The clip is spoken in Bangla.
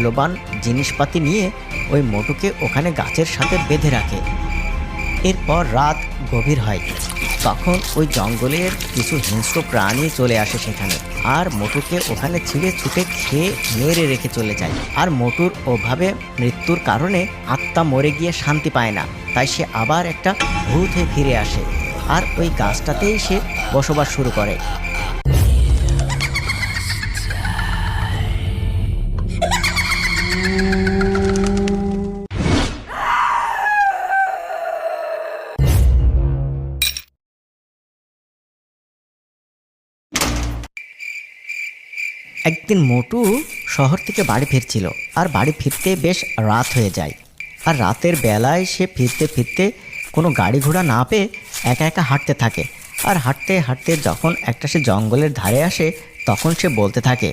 মূল্যবান জিনিসপাতি নিয়ে ওই মোটুকে ওখানে গাছের সাথে বেঁধে রাখে। এরপর রাত গভীর হয়, তখন ওই জঙ্গলের কিছু হিংস্র প্রাণী চলে আসে সেখানে, আর মোটুকে ওখানে ছিঁড়ে ছুটে খেয়ে মেরে রেখে চলে যায়। আর মোটুর ওভাবে মৃত্যুর কারণে আত্মা মরে গিয়ে শান্তি পায় না, তাই সে আবার একটা ভূত হয়ে ফিরে আসে আর ওই গাছটাতেই সে বসবাস শুরু করে। একদিন মোটু শহর থেকে বাড়ি ফিরছিল, আর বাড়ি ফিরতে বেশ রাত হয়ে যায়। আর রাতের বেলায় সে ফিরতে ফিরতে কোনো গাড়ি ঘোড়া না পেয়ে একা একা হাঁটতে থাকে। আর হাঁটতে হাঁটতে যখন একটা সে জঙ্গলের ধারে আসে, তখন সে বলতে থাকে,